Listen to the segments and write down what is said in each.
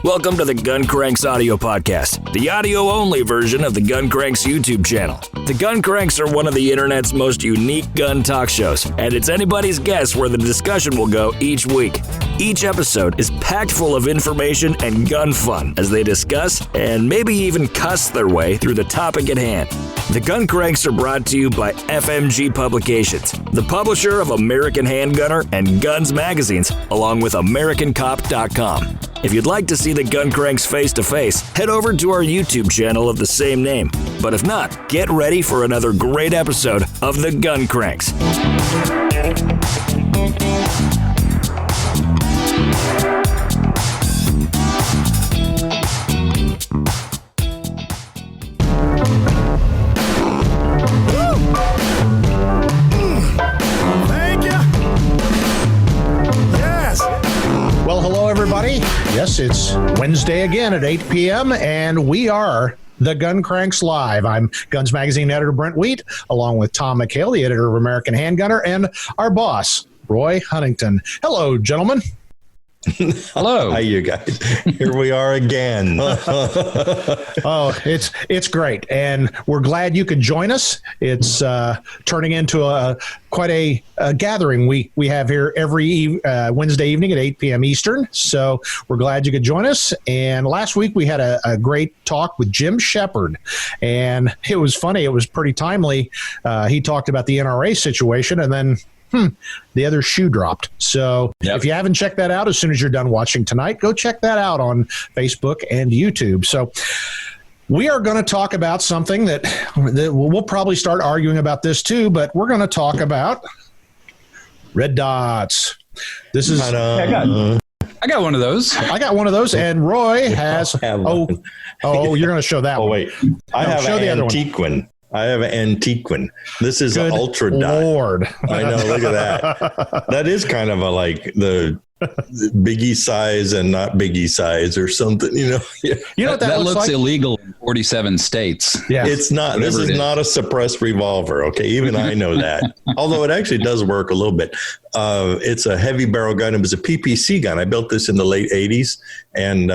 Welcome to the Gun Cranks audio podcast, the audio-only version of the Gun Cranks YouTube channel. The Gun Cranks are one of the internet's most unique gun talk shows, and it's anybody's guess where the discussion will go each week. Each episode is packed full of information and gun fun as they discuss and maybe even cuss their way through the topic at hand. The Gun Cranks are brought to you by FMG Publications, the publisher of American Handgunner and Guns magazines, along with AmericanCop.com. If you'd like to see the Gun Cranks face-to-face, head over to our YouTube channel of the same name. But if not, get ready for another great episode of the Gun Cranks. Well, hello, everybody. Yes, it's Wednesday again at 8 p.m., and we are the Gun Cranks Live. I'm Guns Magazine editor Brent Wheat, along with Tom McHale, the editor of American Handgunner, and our boss, Roy Huntington. Hello, gentlemen. Hello. Hi, you guys. Here we are again. Oh, it's great, and we're glad you could join us. It's turning into quite a gathering we have here every Wednesday evening at 8 p.m. Eastern. So we're glad you could join us. And last week we had a great talk with Jim Shepard, and it was funny. It was pretty timely. He talked about the NRA situation, and then the other shoe dropped. So If you haven't checked that out, as soon as you're done watching tonight, go check that out on Facebook and YouTube. So we are going to talk about something that we'll probably start arguing about this too, but we're going to talk about red dots. This is I got one of those. I got one of those, and Roy has. You're going to show that one. Oh wait, I have an antique one. I have an antique one. This is an ultra dot. Lord. I know. Look at that. That is kind of like the biggie size and not biggie size or something, you know. You know what that looks like? Illegal in 47 states. Yeah. It's not. This is not a suppressed revolver. Okay. Even I know that. Although it actually does work a little bit. It's a heavy barrel gun. It was a PPC gun. I built this in the late 80s. And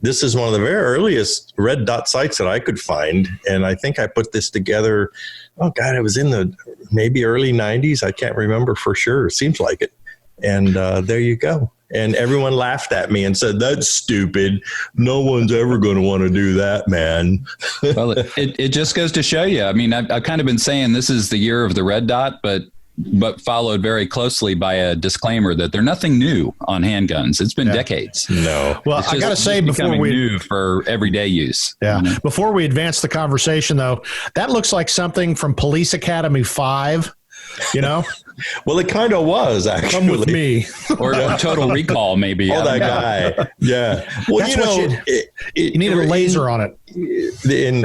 this is one of the very earliest red dot sights that I could find. And I think I put this together. Oh, God, it was in the maybe early 90s. I can't remember for sure. It seems like it. And there you go. And everyone laughed at me and said, "That's stupid. No one's ever going to want to do that, man." Well, it just goes to show you. I mean, I've kind of been saying this is the year of the red dot, but followed very closely by a disclaimer that they're nothing new on handguns. It's been decades. No. Well, I got to say, before we new for everyday use. Yeah. Before we advance the conversation, though, that looks like something from Police Academy 5. You know. Well, it kind of was, actually. Come with me. or Total Recall, maybe. Oh, that guy. Yeah. Well, that's you need a laser on it. In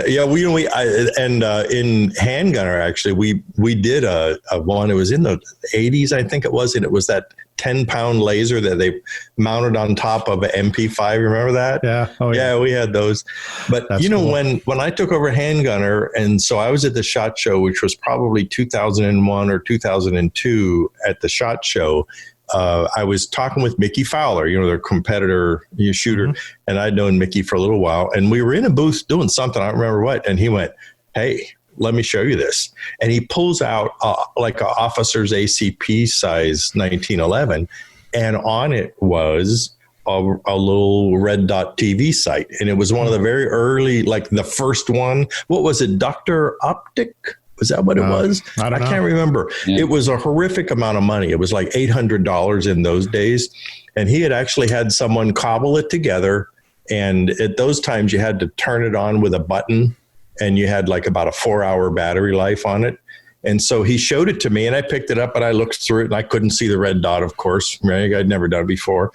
Handgunner, actually, we did a one. It was in the 80s, I think it was, and it was that 10-pound laser that they mounted on top of an MP5. Remember that? Yeah. Oh, yeah. Yeah, we had those. But that's cool. When I took over Handgunner, and so I was at the SHOT Show, which was probably 2001 or 2002 at the SHOT Show. I was talking with Mickey Fowler, their competitor shooter, and I'd known Mickey for a little while, and we were in a booth doing something. I don't remember what, and he went, "Hey, let me show you this." And he pulls out like an officer's ACP size 1911, and on it was a little red dot TV sight, and it was one of the very early, like the first one. What was it, Dr. Optic? Was that what it was? I can't remember. Yeah. It was a horrific amount of money. It was like $800 in those days. And he had actually had someone cobble it together. And at those times, you had to turn it on with a button. And you had like about a 4-hour battery life on it. And so he showed it to me, and I picked it up and I looked through it, and I couldn't see the red dot, of course. Right? I'd never done it before.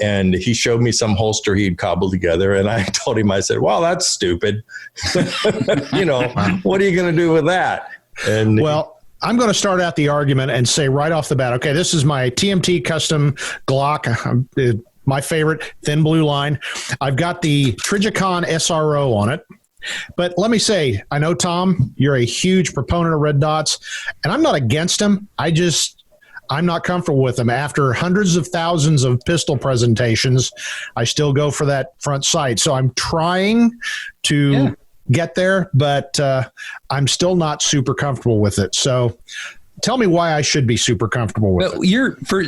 And he showed me some holster he'd cobbled together. And I told him, I said, "Well, that's stupid. What are you going to do with that?" And I'm going to start out the argument and say right off the bat, okay, this is my TMT custom Glock, my favorite thin blue line. I've got the Trijicon SRO on it. But let me say, I know, Tom, you're a huge proponent of red dots, and I'm not against them. I I'm not comfortable with them. After hundreds of thousands of pistol presentations, I still go for that front sight. So I'm trying to get there, but I'm still not super comfortable with it. So tell me why I should be super comfortable with it.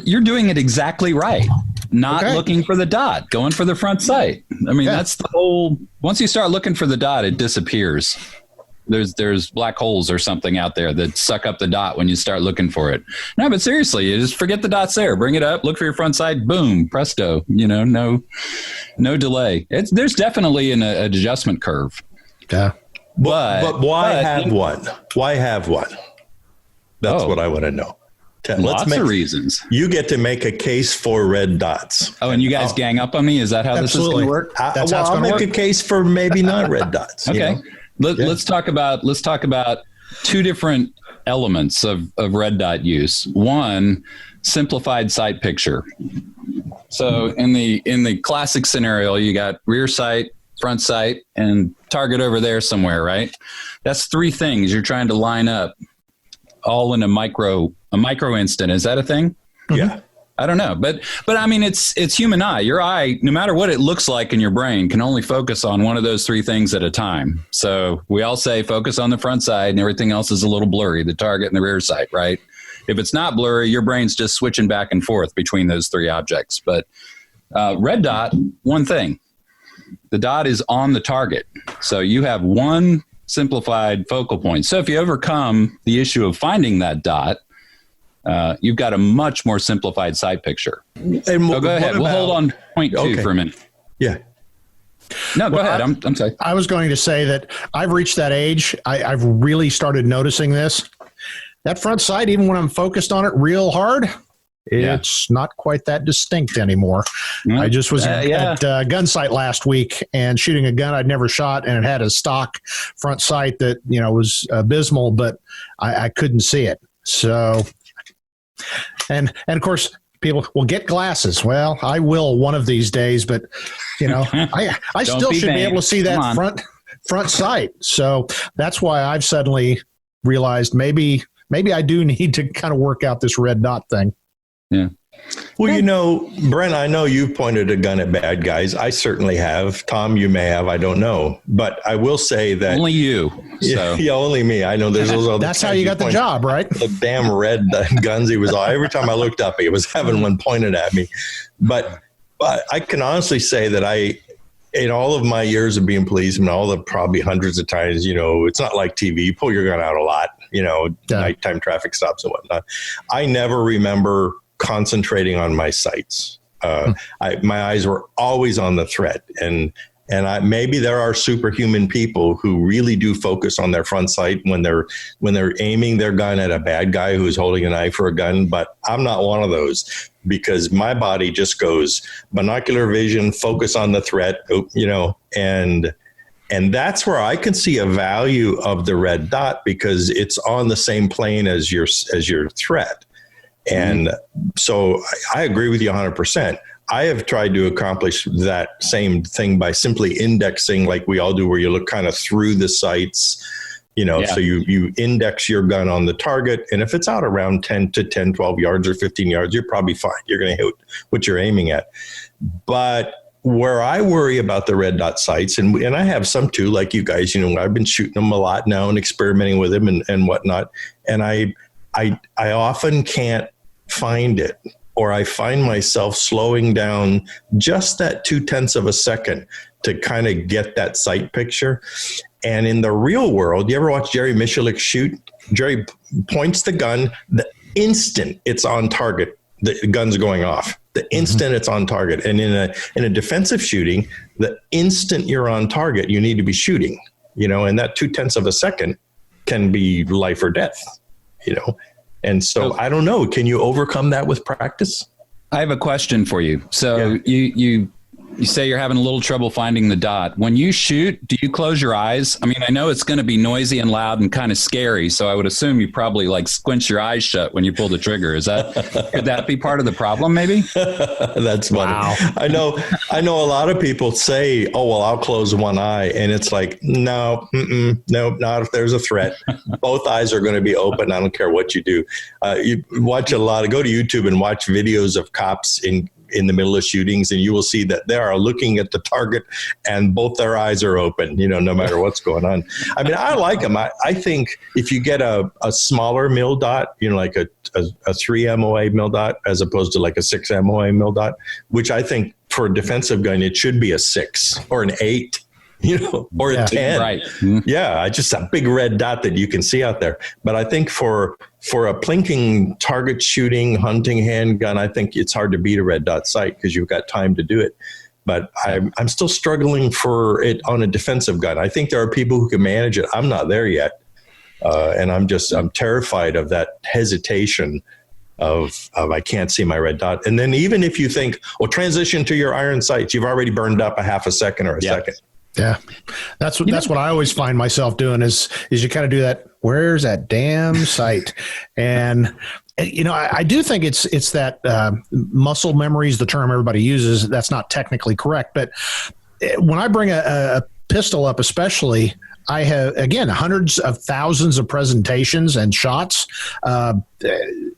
You're doing it exactly right. Not looking for the dot, going for the front sight. I mean, that's the whole. Once you start looking for the dot, it disappears. There's black holes or something out there that suck up the dot when you start looking for it. No, but seriously, you just forget the dot's there. Bring it up, look for your front sight, boom, presto. No delay. There's definitely an adjustment curve. Yeah, but why have one? Why have one? That's what I want to know. Lots of reasons. You get to make a case for red dots. Oh, and you guys gang up on me? Is that how this is going to work? That's how it's I'll going to work. make a case for maybe not red dots. Okay. Let's talk about two different elements of red dot use. One, simplified sight picture. So in the classic scenario, you got rear sight, front sight, and target over there somewhere, right? That's three things you're trying to line up all in a micro instant. Is that a thing? Yeah. I don't know, but I mean, it's human eye. Your eye, no matter what it looks like in your brain, can only focus on one of those three things at a time. So we all say focus on the front side, and everything else is a little blurry, the target and the rear sight, right? If it's not blurry, your brain's just switching back and forth between those three objects. But red dot, one thing, the dot is on the target. So you have one simplified focal point. So if you overcome the issue of finding that dot, you've got a much more simplified sight picture. And so go ahead. We'll hold on point two for a minute. Yeah. No, go ahead. I'm sorry. I was going to say that I've reached that age. I've really started noticing this. That front sight, even when I'm focused on it real hard, it's not quite that distinct anymore. Mm-hmm. I just was at gun sight last week and shooting a gun I'd never shot, and it had a stock front sight that was abysmal, but I couldn't see it. So, and of course, people will get glasses. Well, I will one of these days, but I still should be able to see that front sight. So that's why I've suddenly realized maybe I do need to kind of work out this red dot thing. Yeah. Well, Brent, I know you've pointed a gun at bad guys. I certainly have. Tom, you may have. I don't know. But I will say that only you. So. Yeah, only me. I know there's those other. That's how you got the job, right? The damn red guns he was on. Every time I looked up, he was having one pointed at me. But I can honestly say that in all of my years of being police, and all the probably hundreds of times, it's not like TV. You pull your gun out a lot, nighttime traffic stops and whatnot. I never remember concentrating on my sights. My eyes were always on the threat, and maybe there are superhuman people who really do focus on their front sight when they're aiming their gun at a bad guy who's holding a knife or a gun. But I'm not one of those, because my body just goes binocular vision, focus on the threat, and that's where I can see a value of the red dot, because it's on the same plane as your threat. And so I agree with you 100%. I have tried to accomplish that same thing by simply indexing, like we all do, where you look kind of through the sights, so you index your gun on the target. And if it's out around 12 yards or 15 yards, you're probably fine. You're going to hit what you're aiming at. But where I worry about the red dot sights, and I have some too, like you guys, I've been shooting them a lot now and experimenting with them and whatnot. And I often can't find it, or I find myself slowing down just that 0.2 of a second to kind of get that sight picture. And in the real world, you ever watch Jerry Michalik shoot? Jerry points the gun, the instant it's on target, the gun's going off. The instant it's on target. And in a defensive shooting, the instant you're on target, you need to be shooting, and that 0.2 of a second can be life or death, And so I don't know. Can you overcome that with practice? I have a question for you. So you You say you're having a little trouble finding the dot. When you shoot, do you close your eyes? I mean, I know it's going to be noisy and loud and kind of scary, so I would assume you probably like squinch your eyes shut when you pull the trigger. Could that be part of the problem, maybe? That's funny. Wow. I know a lot of people say, "Oh, well, I'll close one eye," and it's like, no, not if there's a threat. Both eyes are going to be open. I don't care what you do. You watch go to YouTube and watch videos of cops in the middle of shootings, and you will see that they are looking at the target and both their eyes are open, no matter what's going on. I mean, I like them. I think if you get a smaller mil dot, like a 3 MOA mil dot, as opposed to like a 6 MOA mil dot, which I think for a defensive gun, it should be a 6 or an 8. Or a 10. Right. Mm-hmm. Yeah, just a big red dot that you can see out there. But I think for a plinking target shooting, hunting handgun, I think it's hard to beat a red dot sight because you've got time to do it. But I'm still struggling for it on a defensive gun. I think there are people who can manage it. I'm not there yet. And I'm terrified of that hesitation of I can't see my red dot. And then even if you think, well, transition to your iron sights, you've already burned up a half a second or a second. Yeah, that's what I always find myself doing is you kind of do that. Where's that damn sight? And I do think it's that muscle memory is the term everybody uses. That's not technically correct, but when I bring a pistol up, especially, I have, again, hundreds of thousands of presentations and shots.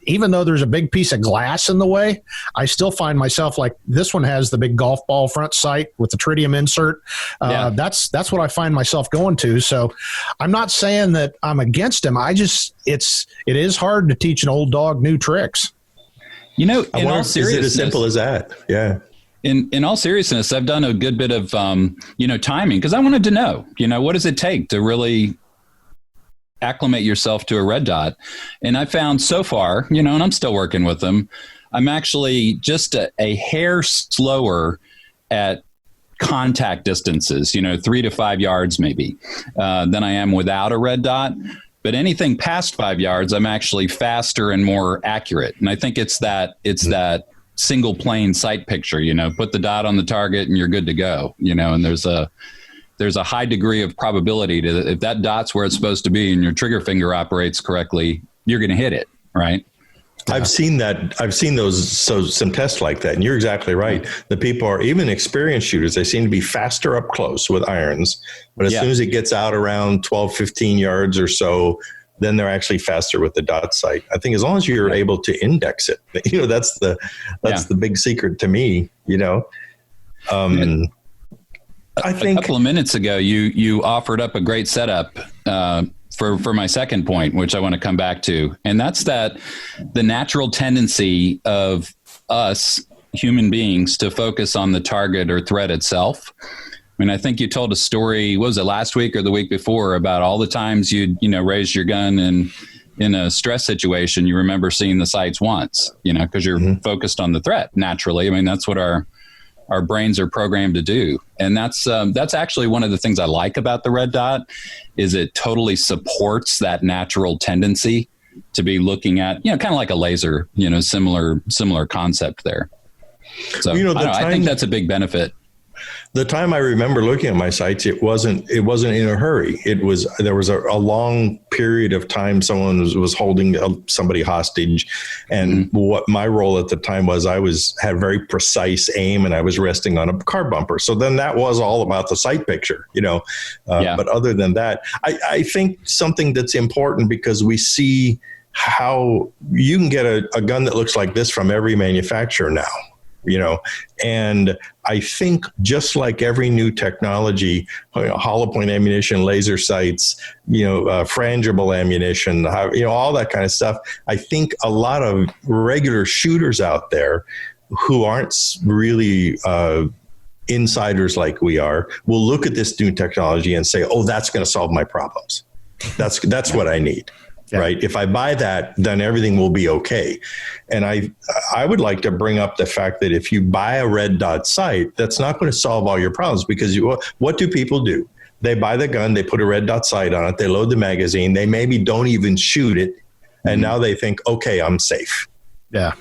Even though there's a big piece of glass in the way, I still find myself like this one has the big golf ball front sight with the tritium insert. That's what I find myself going to. So I'm not saying that I'm against him. It is hard to teach an old dog new tricks. In all seriousness, is it as simple as that? Yeah. In all seriousness, I've done a good bit of, timing because I wanted to know, what does it take to really acclimate yourself to a red dot? And I found so far, and I'm still working with them, I'm actually just a hair slower at contact distances, 3 to 5 yards maybe, than I am without a red dot. But anything past 5 yards, I'm actually faster and more accurate. And I think it's that single plane sight picture, put the dot on the target and you're good to go, and there's a high degree of probability to, if that dot's where it's supposed to be and your trigger finger operates correctly, you're going to hit it. Right. I've seen that. I've seen some tests like that. And you're exactly right. The people are, even experienced shooters, they seem to be faster up close with irons, but as soon as it gets out around 12, 15 yards or so, then they're actually faster with the dot sight. I think as long as you're able to index it, that's the big secret to me, I think a couple of minutes ago, you offered up a great setup for my second point, which I want to come back to. And that's that the natural tendency of us human beings to focus on the target or threat itself. I mean, I think you told a story, what was it, last week or the week before, about all the times you'd, raised your gun and in a stress situation, you remember seeing the sights once, because you're focused on the threat naturally. I mean, that's what our brains are programmed to do. And that's actually one of the things I like about the red dot is it totally supports that natural tendency to be looking at, kind of like a laser, similar concept there. So I think that's a big benefit. The time I remember looking at my sights, it wasn't in a hurry. There was a long period of time someone was holding somebody hostage, and what my role at the time was, I had very precise aim, and I was resting on a car bumper. So then that was all about the sight picture, But other than that, I think something that's important, because we see how you can get a gun that looks like this from every manufacturer now. And I think just like every new technology, hollow point ammunition, laser sights, frangible ammunition, all that kind of stuff. I think a lot of regular shooters out there who aren't really insiders like we are will look at this new technology and say, oh, that's going to solve my problems. That's what I need. Yeah. Right. If I buy that, then everything will be okay. And I would like to bring up the fact that if you buy a red dot sight, that's not going to solve all your problems, because what do people do? They buy the gun, they put a red dot sight on it, they load the magazine, they maybe don't even shoot it. And now they think, okay, I'm safe. Yeah.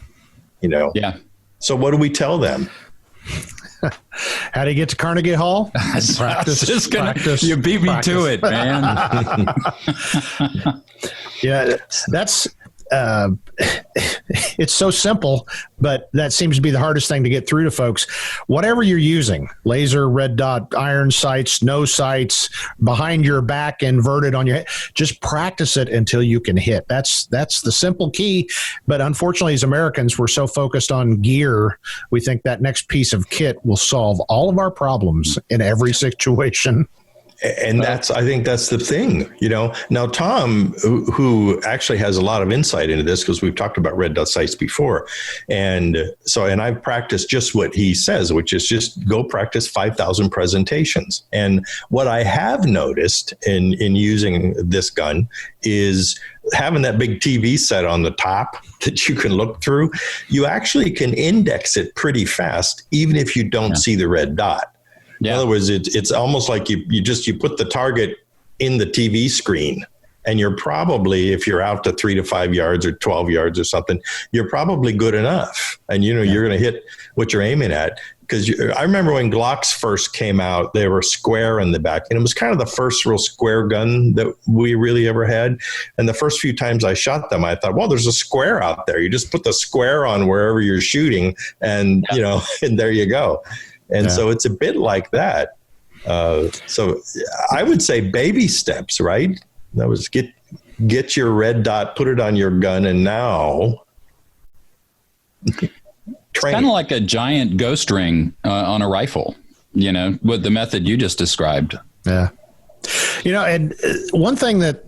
Yeah. So what do we tell them? How do you get to Carnegie Hall? Practice. You beat me to it, man. Yeah, that's it's so simple, but that seems to be the hardest thing to get through to folks. Whatever you're using, laser, red dot, iron sights, no sights, behind your back, inverted on your head, just practice it until you can hit. That's the simple key. But unfortunately, as Americans, we're so focused on gear, we think that next piece of kit will solve all of our problems in every situation. And I think that's the thing, Now, Tom, who actually has a lot of insight into this, because we've talked about red dot sights before. And I've practiced just what he says, which is just go practice 5,000 presentations. And what I have noticed in using this gun is having that big TV set on the top that you can look through. You actually can index it pretty fast, even if you don't see the red dot. Yeah. In other words, it's almost like you put the target in the TV screen, and you're probably, if you're out to 3 to 5 yards or 12 yards or something, you're probably good enough. And, you're going to hit what you're aiming at. Because I remember when Glocks first came out, they were square in the back. And it was kind of the first real square gun that we really ever had. And the first few times I shot them, I thought, well, there's a square out there. You just put the square on wherever you're shooting, and, and there you go. And so it's a bit like that. So I would say baby steps, right? That was get your red dot, put it on your gun, and now train. It's kind of like a giant ghost ring on a rifle, with the method you just described. Yeah. And one thing that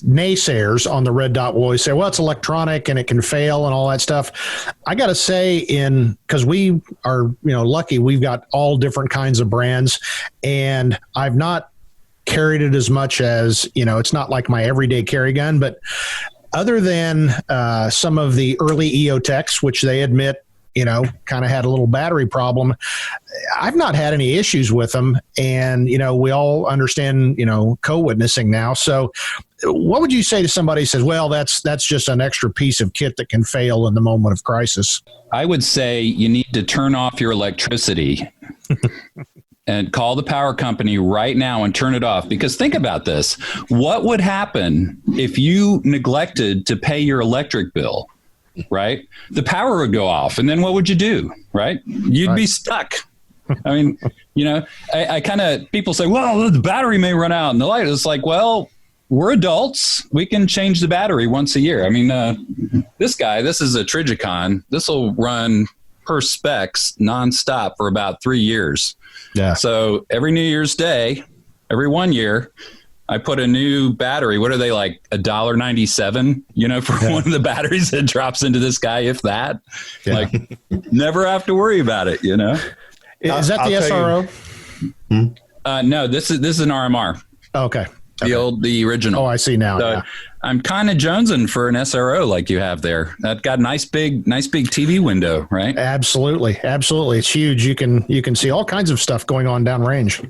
naysayers on the red dot will always say, well, it's electronic and it can fail and all that stuff. I got to say, because we are, lucky, we've got all different kinds of brands, and I've not carried it as much as, it's not like my everyday carry gun, but other than some of the early EOTechs, which they admit, kind of had a little battery problem, I've not had any issues with them. And, we all understand, co-witnessing now. So what would you say to somebody who says, well, that's just an extra piece of kit that can fail in the moment of crisis? I would say you need to turn off your electricity and call the power company right now and turn it off. Because think about this. What would happen if you neglected to pay your electric bill? Right? The power would go off. And then what would you do? Right? You'd be stuck. I mean, I kind of, people say, well, the battery may run out and the light. It's like, well, we're adults. We can change the battery once a year. I mean, this is a Trigicon. This will run per specs nonstop for about 3 years. Yeah. So every New Year's Day, every 1 year, I put a new battery. What are they, like $1.97, for one of the batteries that drops into this guy, if that? Yeah. Like, never have to worry about it, Is that the SRO? No, this is an RMR. Okay. The original. Oh, I see now. So I'm kind of jonesing for an SRO like you have there. That got nice big TV window, right? Absolutely. It's huge. You can see all kinds of stuff going on downrange.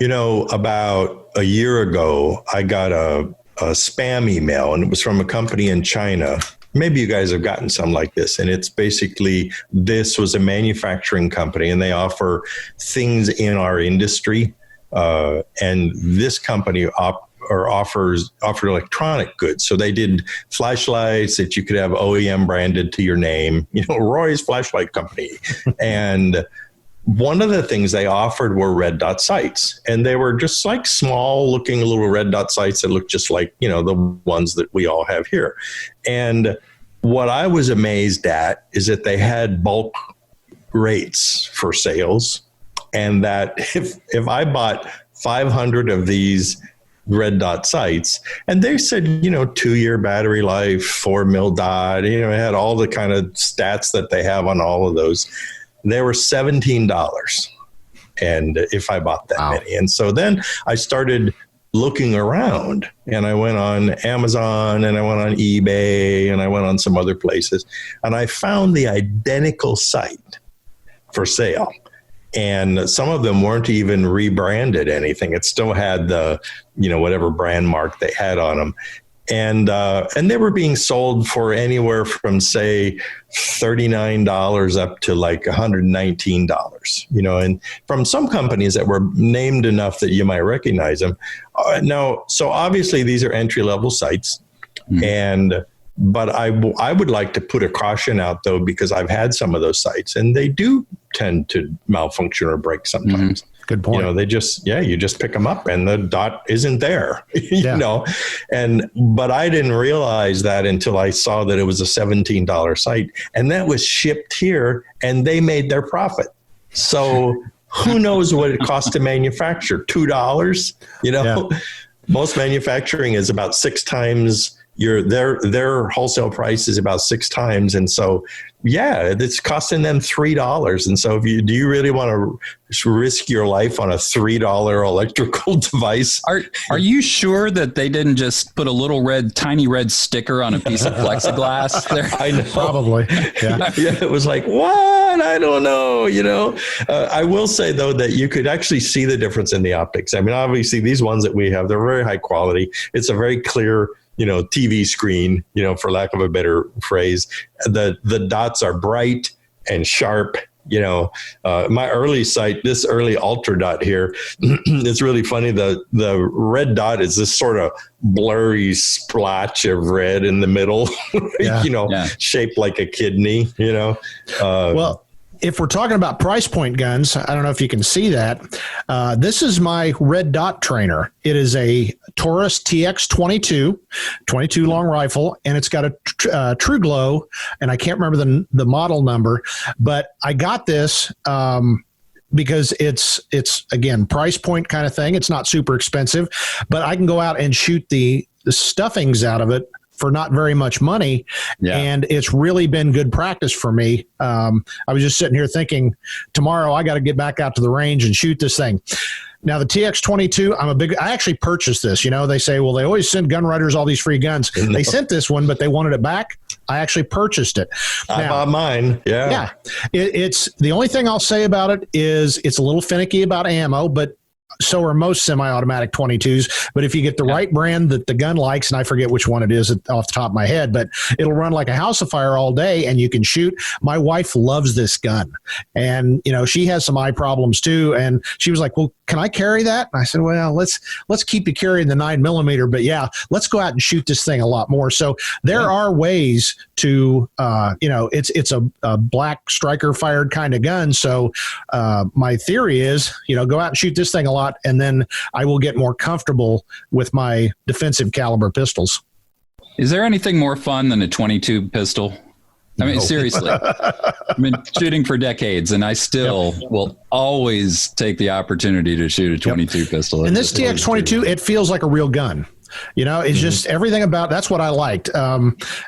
About a year ago, I got a spam email, and it was from a company in China. Maybe you guys have gotten some like this. And it's basically, this was a manufacturing company, and they offer things in our industry. And this company offered electronic goods. So they did flashlights that you could have OEM branded to your name, Roy's Flashlight Company. And one of the things they offered were red dot sights, and they were just like small looking little red dot sights that looked just like, the ones that we all have here. And what I was amazed at is that they had bulk rates for sales, and that if I bought 500 of these red dot sights, and they said, 2-year battery life, 4 mil dot, it had all the kind of stats that they have on all of those. They were $17. And if I bought that many. And so then I started looking around, and I went on Amazon, and I went on eBay, and I went on some other places, and I found the identical site for sale. And some of them weren't even rebranded anything. It still had the, whatever brand mark they had on them. And they were being sold for anywhere from, say, $39 up to like $119, you know, and from some companies that were named enough that you might recognize them. Now, so obviously these are entry-level sites, but I would like to put a caution out, though, because I've had some of those sites and they do tend to malfunction or break sometimes. Good point. You know, you just pick them up and the dot isn't there, you know, but I didn't realize that until I saw that it was a $17 site and that was shipped here and they made their profit. So who knows what it costs to manufacture? $2, you know, most manufacturing is about 6 times their wholesale price is about 6 times. And so, it's costing them $3. And so do you really want to risk your life on a $3 electrical device? Are you sure that they didn't just put a little tiny red sticker on a piece of plexiglass there? I know. Probably. Yeah. It was like, what? I don't know. You know, I will say, though, that you could actually see the difference in the optics. I mean, obviously, these ones that we have, they're very high quality. It's a very clear, you know, TV screen, you know, for lack of a better phrase. The dots are bright and sharp. You know, my early site, this early Ultra dot here, it's really funny. The red dot is this sort of blurry splotch of red in the middle, shaped like a kidney, you know. Well, if we're talking about price point guns, I don't know if you can see that. This is my red dot trainer. It is a Taurus TX22, 22 long rifle, and it's got a True Glow, and I can't remember the model number, but I got this because it's again, price point kind of thing. It's not super expensive, but I can go out and shoot the stuffings out of it for not very much money. And it's really been good practice for me. I was just sitting here thinking, tomorrow I got to get back out to the range and shoot this thing. Now, the TX22, I actually purchased this. You know, they say, well, they always send gun writers all these free guns. They sent this one, but they wanted it back. I actually purchased it. I bought mine. Yeah. It's the only thing I'll say about it is it's a little finicky about ammo, but so are most semi-automatic 22s. But if you get the right brand that the gun likes, and I forget which one it is off the top of my head, but it'll run like a house of fire all day and you can shoot. My wife loves this gun. And, you know, she has some eye problems too. And she was like, well, can I carry that? And I said, well, let's keep you carrying the 9mm, but let's go out and shoot this thing a lot more. So there are ways to, it's a black striker fired kind of gun. So my theory is, go out and shoot this thing a lot, and then I will get more comfortable with my defensive caliber pistols. Is there anything more fun than a 22 pistol? I mean, seriously, I've been shooting for decades, and I still will always take the opportunity to shoot a 22 pistol. And this TX22, it feels like a real gun. It's just everything about, that's what I liked.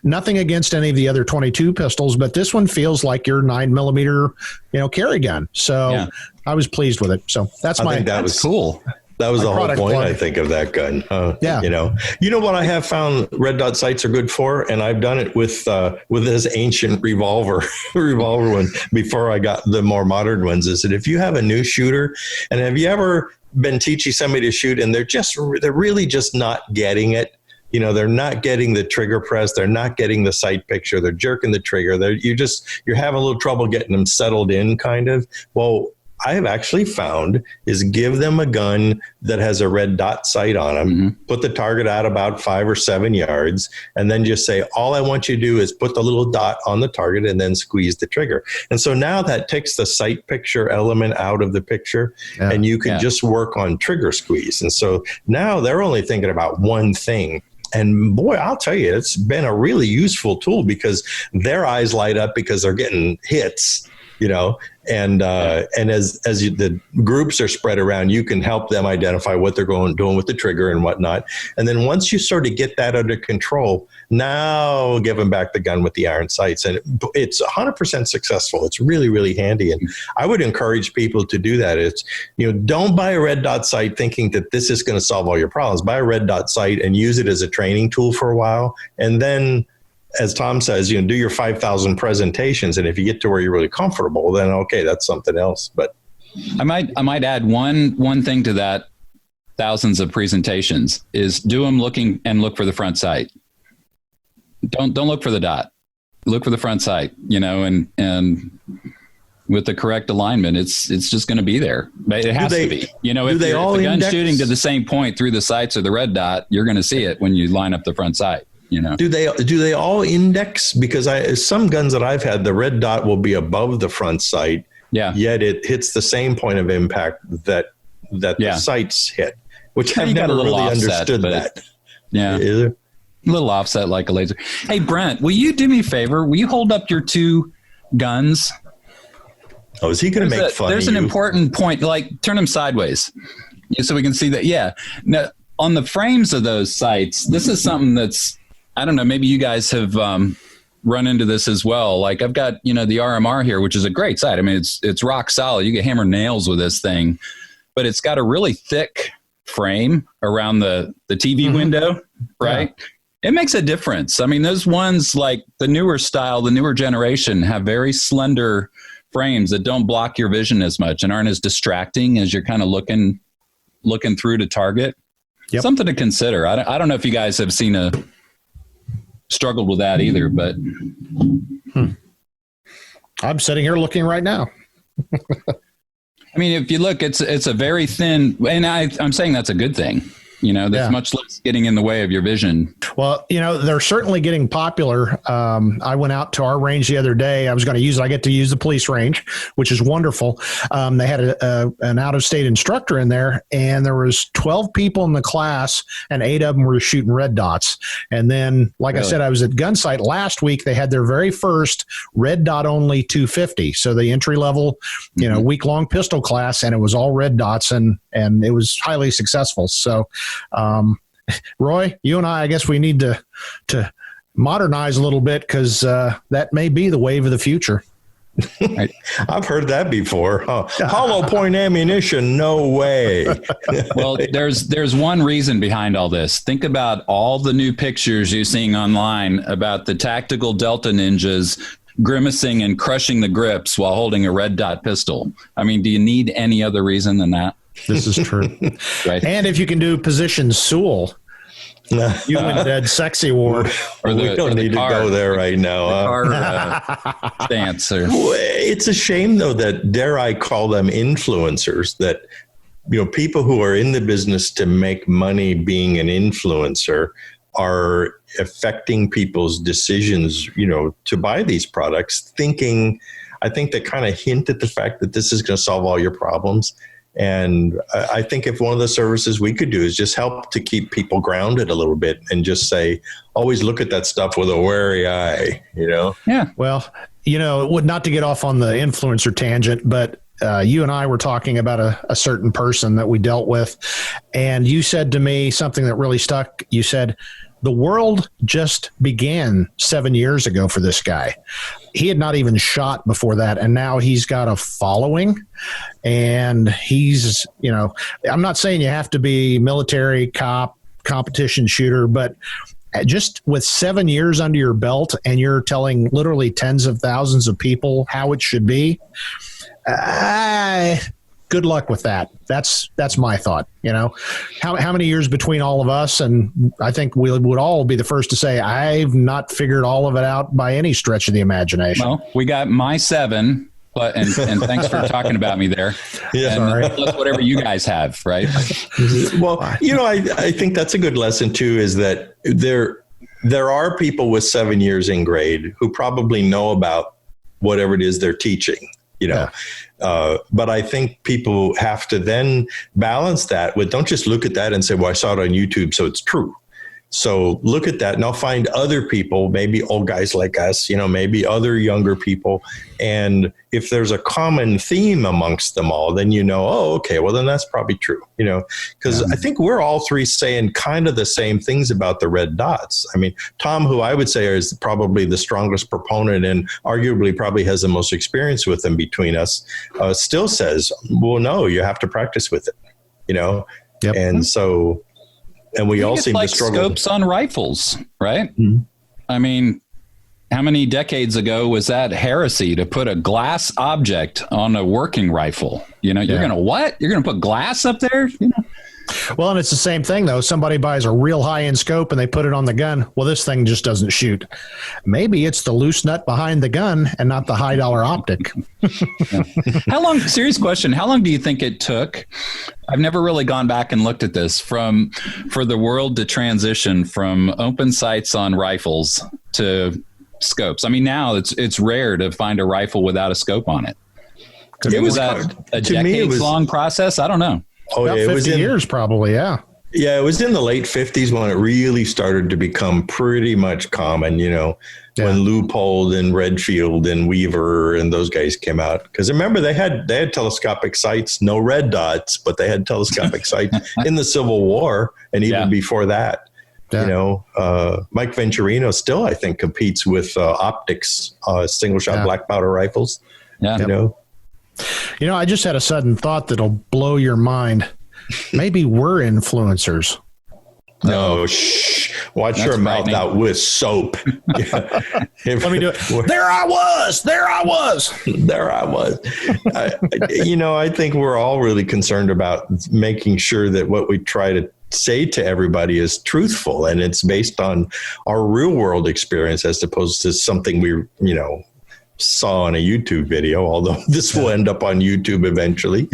Nothing against any of the other 22 pistols, but this one feels like your 9mm, carry gun. So I was pleased with it. So that's cool. That was the whole point, I think, of that gun. What I have found red dot sights are good for, and I've done it with this ancient revolver one before I got the more modern ones, is that if you have a new shooter, and have you ever been teaching somebody to shoot and they're really just not getting it? They're not getting the trigger press. They're not getting the sight picture. They're jerking the trigger. You're having a little trouble getting them settled in, kind of. Well, I have actually found is give them a gun that has a red dot sight on them, put the target out about 5 or 7 yards, and then just say, all I want you to do is put the little dot on the target and then squeeze the trigger. And so now that takes the sight picture element out of the picture, and you can just work on trigger squeeze. And so now they're only thinking about one thing. And boy, I'll tell you, it's been a really useful tool because their eyes light up because they're getting hits. And as the groups are spread around, you can help them identify what they're doing with the trigger and whatnot. And then once you sort of get that under control, now give them back the gun with the iron sights. And it's 100% successful. It's really, really handy. And I would encourage people to do that. It's, don't buy a red dot sight thinking that this is going to solve all your problems. Buy a red dot sight and use it as a training tool for a while. And then, as Tom says, do your 5,000 presentations. And if you get to where you're really comfortable, then okay, that's something else. But I might add one thing to that thousands of presentations is do them looking and look for the front sight. Don't look for the dot. Look for the front sight, and with the correct alignment, it's just going to be there. It has to be. If the gun's shooting to the same point through the sights or the red dot, you're going to see it when you line up the front sight. Do they all index? Because some guns that I've had, the red dot will be above the front sight. Yeah. Yet it hits the same point of impact that the sights hit, which I've never really understood that. Yeah. Is there? A little offset like a laser. Hey, Brent, will you do me a favor? Will you hold up your two guns? Oh, is he going to make fun of you? There's an important point. Like, turn them sideways so we can see that. Yeah. Now, on the frames of those sights, this is something that's, I don't know, maybe you guys have run into this as well. Like, I've got, the RMR here, which is a great sight. I mean, it's rock solid. You can hammer nails with this thing, but it's got a really thick frame around the TV window, right? Yeah. It makes a difference. I mean, those ones like the newer style, the newer generation have very slender frames that don't block your vision as much and aren't as distracting as you're kind of looking through to target. Yep. Something to consider. I don't know if you guys have struggled with that either, but I'm sitting here looking right now. I mean, if you look, it's a very thin, and I'm saying that's a good thing. There's much less getting in the way of your vision. Well, they're certainly getting popular. I went out to our range the other day. I was going to use it. I get to use the police range, which is wonderful. They had an out-of-state instructor in there, and there was 12 people in the class, and 8 of them were shooting red dots. And then, like I said, I was at Gunsight last week. They had their very first red dot only 250. So the entry-level, week-long pistol class, and it was all red dots, and it was highly successful. So, Roy, you and I guess we need to modernize a little bit because that may be the wave of the future. I've heard that before. Hollow point ammunition, no way. Well, there's one reason behind all this. Think about all the new pictures you're seeing online about the tactical Delta ninjas grimacing and crushing the grips while holding a red dot pistol. I mean, do you need any other reason than that? This is true. Right. And if you can do position Sewell, you win Dead Sexy War. We don't need to go there right now. Stance. It's a shame, though, that dare I call them influencers, that people who are in the business to make money being an influencer are affecting people's decisions, to buy these products, I think they kind of hint at the fact that this is going to solve all your problems. And I think if one of the services we could do is just help to keep people grounded a little bit and just say, always look at that stuff with a wary eye, Yeah. Well, not to get off on the influencer tangent, but you and I were talking about a certain person that we dealt with. And you said to me something that really stuck. You said, the world just began 7 years ago for this guy. He had not even shot before that, and now he's got a following. And he's, I'm not saying you have to be military, cop, competition shooter, but just with 7 years under your belt and you're telling literally tens of thousands of people how it should be, good luck with that. That's my thought. How many years between all of us? And I think we would all be the first to say, I've not figured all of it out by any stretch of the imagination. Well, we got my 7, but and thanks for talking about me there. Yeah, and plus whatever you guys have, right? Well, I think that's a good lesson too, is that there are people with 7 years in grade who probably know about whatever it is they're teaching. But I think people have to then balance that with, don't just look at that and say, well, I saw it on YouTube, so it's true. So look at that, and I'll find other people, maybe old guys like us, maybe other younger people. And if there's a common theme amongst them all, then oh, okay, well, then that's probably true, because I think we're all three saying kind of the same things about the red dots. I mean, Tom, who I would say is probably the strongest proponent and arguably probably has the most experience with them between us, still says, well, no, you have to practice with it, Yep. And so... And we all seem to struggle. Scopes on rifles, right? Mm-hmm. I mean, how many decades ago was that heresy to put a glass object on a working rifle? You're going to what? You're going to put glass up there? Well, and it's the same thing, though. Somebody buys a real high-end scope and they put it on the gun. Well, this thing just doesn't shoot. Maybe it's the loose nut behind the gun and not the high-dollar optic. How long, serious question, how long do you think it took? I've never really gone back and looked at this for the world to transition from open sights on rifles to scopes. I mean, now it's rare to find a rifle without a scope on it. Was that a decades-long process? I don't know. Oh, yeah, 50 years probably, yeah. Yeah, it was in the late 50s when it really started to become pretty much common, when Leupold and Redfield and Weaver and those guys came out. Because remember, they had telescopic sights, no red dots, but they had telescopic sights in the Civil War and even before that. Yeah. Mike Venturino still, I think, competes with optics, single-shot black powder rifles. Yeah. I just had a sudden thought that'll blow your mind. Maybe we're influencers. No, shh. Watch your mouth out with soap. Let me do it. There I was. I think we're all really concerned about making sure that what we try to say to everybody is truthful and it's based on our real world experience as opposed to something we, saw on a YouTube video, although this will end up on YouTube eventually.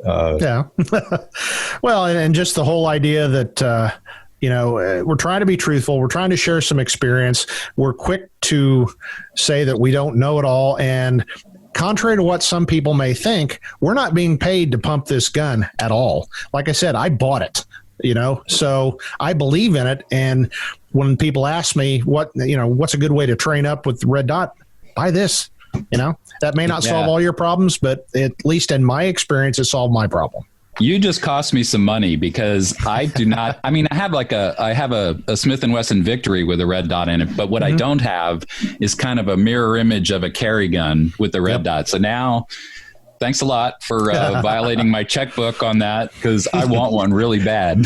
Well, and just the whole idea that, we're trying to be truthful. We're trying to share some experience. We're quick to say that we don't know it all. And contrary to what some people may think, we're not being paid to pump this gun at all. Like I said, I bought it, so I believe in it. And when people ask me what's a good way to train up with the red dot, buy this. That may not solve all your problems, but at least in my experience, it solved my problem. You just cost me some money because I do not. I mean, I have a Smith & Wesson Victory with a red dot in it, but what I don't have is kind of a mirror image of a carry gun with the red dot. So now, thanks a lot for violating my checkbook on that because I want one really bad.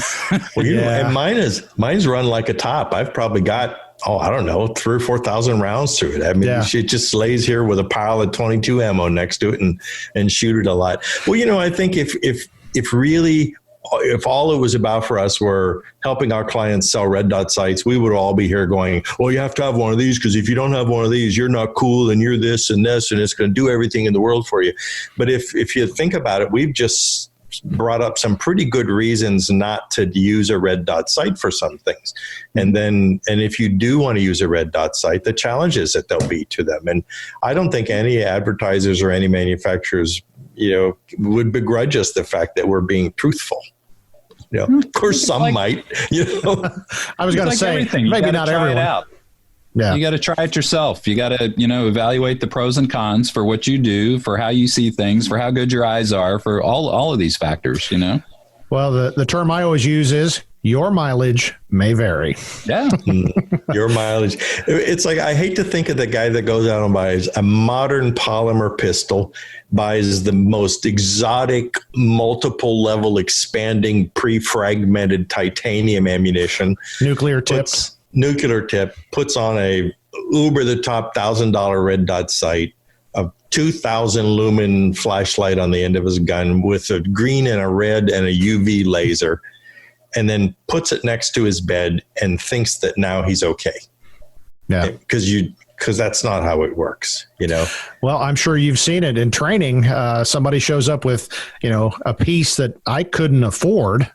Well, and mine's run like a top. I've probably got, I don't know, 3,000 or 4,000 rounds through it. I mean, it just lays here with a pile of 22 ammo next to it and shoot it a lot. Well, I think if all it was about for us were helping our clients sell red dot sights, we would all be here going, well, you have to have one of these because if you don't have one of these, you're not cool and you're this and this and it's going to do everything in the world for you. But if you think about it, we've just brought up some pretty good reasons not to use a red dot sight for some things. And if you do want to use a red dot sight, the challenges that there'll be to them. And I don't think any advertisers or any manufacturers, would begrudge us the fact that we're being truthful. Of course, some might. I was going to say, maybe not everyone. Yeah. You got to try it yourself. You got to, evaluate the pros and cons for what you do, for how you see things, for how good your eyes are, for all of these factors, Well, the term I always use is your mileage may vary. Yeah. Your mileage. It's like, I hate to think of the guy that goes out and buys a modern polymer pistol, buys the most exotic, multiple level expanding pre-fragmented titanium ammunition. Nuclear tip, puts on a uber the top $1,000 red dot sight, a 2,000 lumen flashlight on the end of his gun with a green and a red and a UV laser, and then puts it next to his bed and thinks that now he's okay. Yeah. Because that's not how it works, Well, I'm sure you've seen it in training. Somebody shows up with, a piece that I couldn't afford,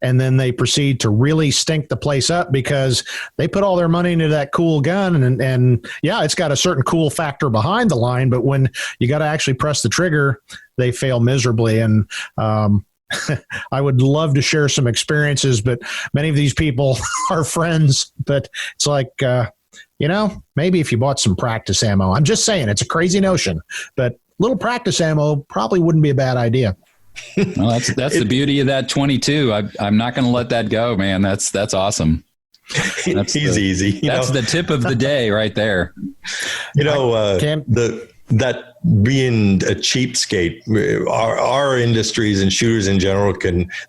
and then they proceed to really stink the place up because they put all their money into that cool gun, and it's got a certain cool factor behind the line, but when you got to actually press the trigger, they fail miserably. And I would love to share some experiences, but many of these people are friends, but it's like, maybe if you bought some practice ammo, I'm just saying it's a crazy notion, but little practice ammo probably wouldn't be a bad idea. Well, that's the beauty of that 22. I'm not going to let that go, man. That's awesome. He's easy. That's the tip of the day right there. That being a cheapskate, our industries and shooters in general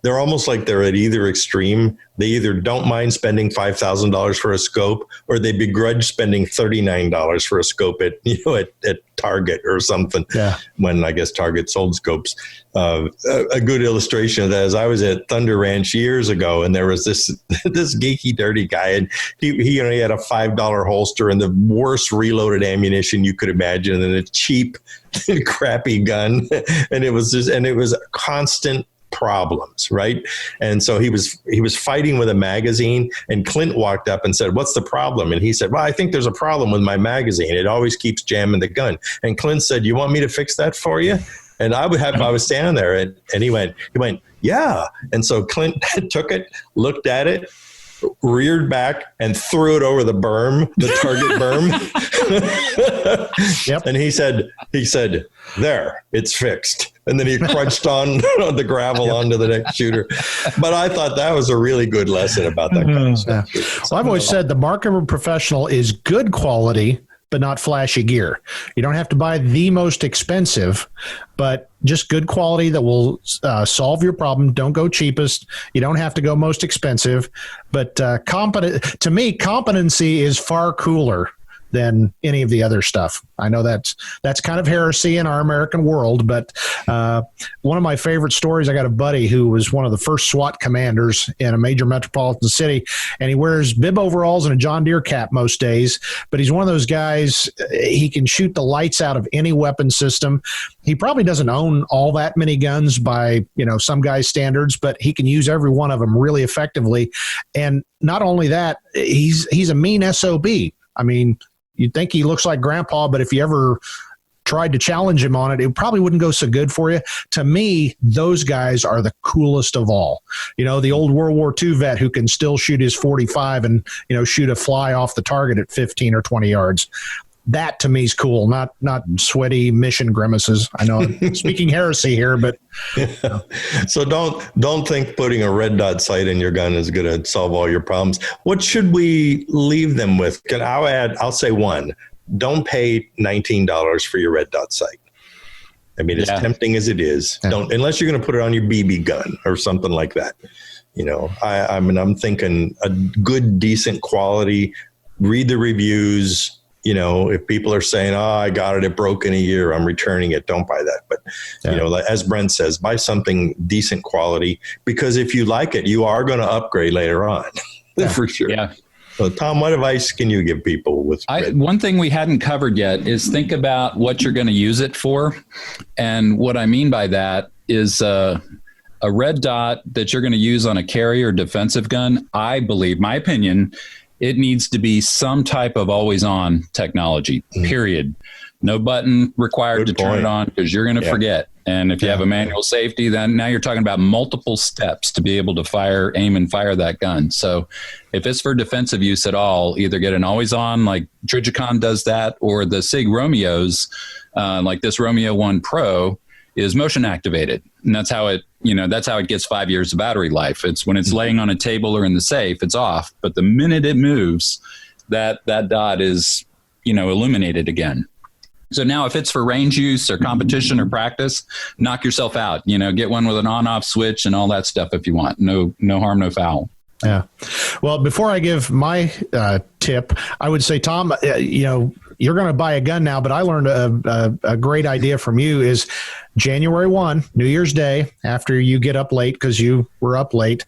they're almost like they're at either extreme They either don't mind spending $5,000 for a scope, or they begrudge spending $39 for a scope at Target or something. Yeah. When I guess Target sold scopes. A good illustration of that is I was at Thunder Ranch years ago, and there was this geeky, dirty guy, and he only had a $5 holster and the worst reloaded ammunition you could imagine, and a cheap, crappy gun, and it was constant problems, right? And so he was fighting with a magazine, and Clint walked up and said, "What's the problem?" And he said, "Well, I think there's a problem with my magazine. It always keeps jamming the gun." And Clint said, "You want me to fix that for you?" And I was standing there, and he went, "Yeah." And so Clint took it, looked at it, reared back, and threw it over the berm, the target berm. Yep. And he said, "There, it's fixed." And then he crunched on the gravel onto the next shooter. But I thought that was a really good lesson about that kind of stuff. Yeah. Well, I've always said the mark of a professional is good quality, but not flashy gear. You don't have to buy the most expensive, but just good quality that will solve your problem. Don't go cheapest. You don't have to go most expensive. But to me, competency is far cooler than any of the other stuff. I know that's kind of heresy in our American world, but one of my favorite stories, I got a buddy who was one of the first SWAT commanders in a major metropolitan city, and he wears bib overalls and a John Deere cap most days, but he's one of those guys, he can shoot the lights out of any weapon system. He probably doesn't own all that many guns by, some guys' standards, but he can use every one of them really effectively. And not only that, he's a mean SOB. I mean, you'd think he looks like grandpa, but if you ever tried to challenge him on it, it probably wouldn't go so good for you. To me, those guys are the coolest of all. The old World War II vet who can still shoot his 45 and, shoot a fly off the target at 15 or 20 yards. That to me is cool, not sweaty mission grimaces. I know I'm speaking heresy here, but So don't think putting a red dot sight in your gun is going to solve all your problems. What should we leave them with? I'll say one. Don't pay $19 for your red dot sight. I mean, as tempting as it is, don't, unless you're going to put it on your BB gun or something like that. I'm thinking a good, decent quality. Read the reviews. If people are saying, "Oh, I got it broke in a year, I'm returning it," don't buy that. But, as Brent says, buy something decent quality, because if you like it, you are going to upgrade later on. For sure. Yeah. So, Tom, what advice can you give people with one thing we hadn't covered yet is think about what you're going to use it for. And what I mean by that is a red dot that you're going to use on a carry or defensive gun. I believe, my opinion, it needs to be some type of always-on technology, period. No button required to turn it on, because you're going to forget. And if you have a manual safety, then now you're talking about multiple steps to be able to aim and fire that gun. So if it's for defensive use at all, either get an always-on, like Trijicon does that, or the SIG Romeos, like this Romeo 1 Pro, is motion activated. And that's how it gets 5 years of battery life. It's when it's laying on a table or in the safe, it's off. But the minute it moves, that dot is, illuminated again. So now if it's for range use or competition or practice, knock yourself out, get one with an on-off switch and all that stuff if you want. No harm, no foul. Yeah. Well, before I give my tip, I would say, Tom, you're going to buy a gun now, but I learned a great idea from you is January 1, New Year's Day, after you get up late because you were up late,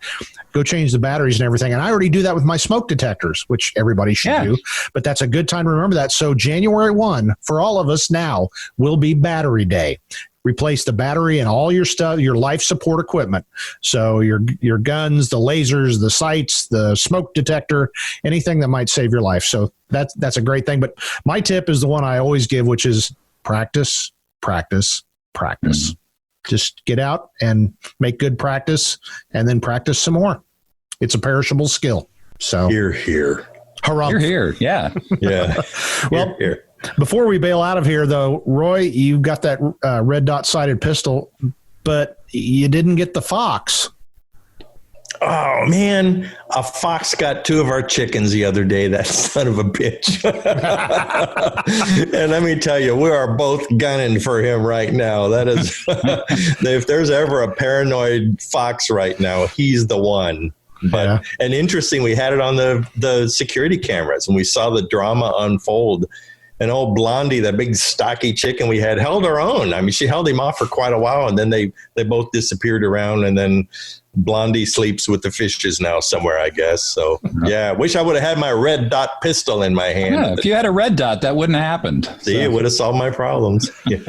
go change the batteries and everything. And I already do that with my smoke detectors, which everybody should do, but that's a good time to remember that. So January 1 for all of us now will be battery day. Replace the battery and all your stuff, your life support equipment. So your guns, the lasers, the sights, the smoke detector, anything that might save your life. So that's a great thing. But my tip is the one I always give, which is practice, practice, practice. Just get out and make good practice, and then practice some more. It's a perishable skill. So here. Hurrah. Here. Yeah. Yeah. Well, here. Before we bail out of here, though, Roy, you got that red dot sighted pistol, but you didn't get the Fox. Oh, man. A fox got two of our chickens the other day, that son of a bitch. And let me tell you, we are both gunning for him right now. That is, if there's ever a paranoid fox right now, he's the one. But and interesting, we had it on the security cameras, and we saw the drama unfold. And old Blondie, that big stocky chicken we had, held her own. I mean, she held him off for quite a while, and then they both disappeared around, and then Blondie sleeps with the fishes now somewhere, I guess. So, yeah, wish I would have had my red dot pistol in my hand. Yeah, if you had a red dot, that wouldn't have happened. See, it would have solved my problems. Yeah.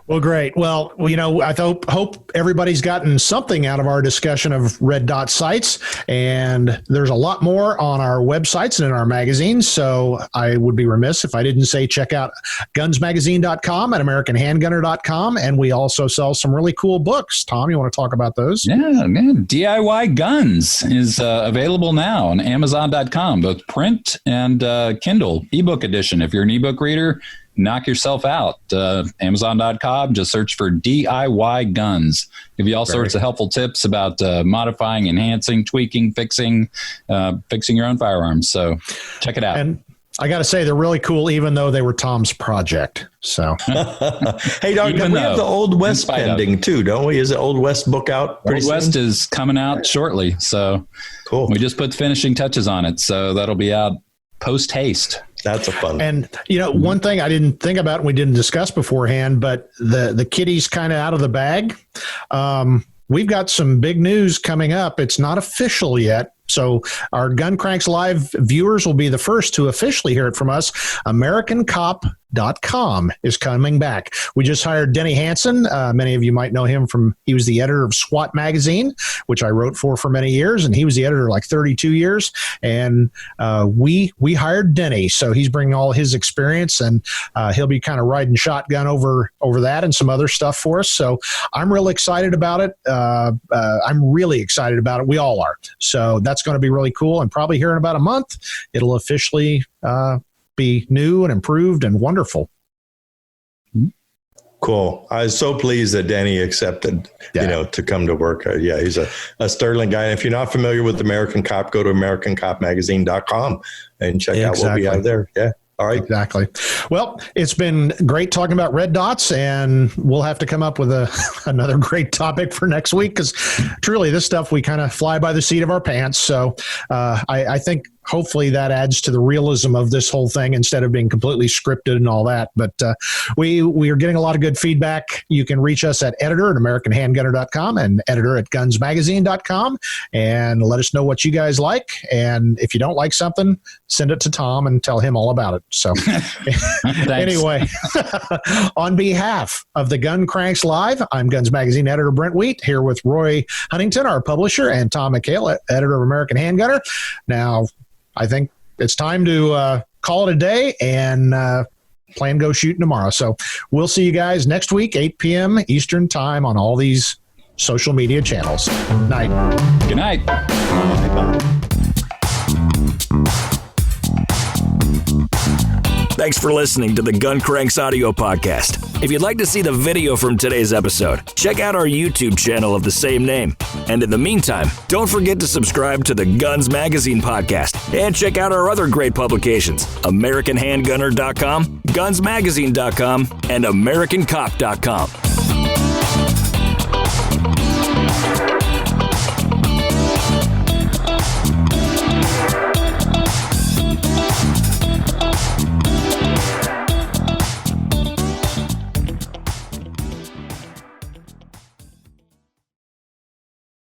Well, great. Well, I hope everybody's gotten something out of our discussion of red dot sights, and there's a lot more on our websites and in our magazines. So I would be remiss if I didn't say check out gunsmagazine.com and AmericanHandgunner.com, and we also sell some really cool books. Tom, you want to talk about those? Yeah, man. DIY Guns is available now on Amazon.com, both print and Kindle ebook edition. If you're an ebook reader, knock yourself out. Amazon.com, just search for DIY Guns. Give you all sorts of helpful tips about modifying, enhancing, tweaking, fixing your own firearms. So check it out. And I got to say, they're really cool, even though they were Tom's project. So, hey, Doc, we have the Old West pending too, don't we? Is the Old West book out pretty soon? Old West is coming out shortly. So cool. We just put finishing touches on it. So that'll be out post haste. That's a fun. And, one thing I didn't think about and we didn't discuss beforehand, but the kitty's kind of out of the bag. We've got some big news coming up. It's not official yet. So our Gun Cranks Live viewers will be the first to officially hear it from us. AmericanCop.com is coming back. We just hired Denny Hansen. Many of you might know him he was the editor of SWAT magazine, which I wrote for many years, and he was the editor like 32 years. And we hired Denny, so he's bringing all his experience, and he'll be kind of riding shotgun over that and some other stuff for us. So I'm really excited about it. I'm really excited about it. We all are. So that's going to be really cool. And probably here in about a month, it'll officially be new and improved and wonderful. Cool. I was so pleased that Danny accepted, to come to work. He's a sterling guy. And if you're not familiar with American Cop, go to AmericanCopMagazine.com and check out what we have there. Yeah. All right. Exactly. Well, it's been great talking about red dots, and we'll have to come up with another great topic for next week, because truly this stuff we kind of fly by the seat of our pants. So I think hopefully that adds to the realism of this whole thing instead of being completely scripted and all that. But we are getting a lot of good feedback. You can reach us at editor@AmericanHandgunner.com and editor@GunsMagazine.com, and let us know what you guys like. And if you don't like something, send it to Tom and tell him all about it. So anyway, on behalf of the Gun Cranks Live, I'm Guns Magazine editor Brent Wheat, here with Roy Huntington, our publisher, and Tom McHale, editor of American Handgunner. Now, I think it's time to call it a day and plan go shooting tomorrow. So we'll see you guys next week, 8 p.m. Eastern time on all these social media channels. Night. Good night. Bye. Thanks for listening to the Gun Cranks audio podcast. If you'd like to see the video from today's episode, check out our YouTube channel of the same name. And in the meantime, don't forget to subscribe to the Guns Magazine podcast and check out our other great publications, AmericanHandgunner.com, GunsMagazine.com, and AmericanCop.com.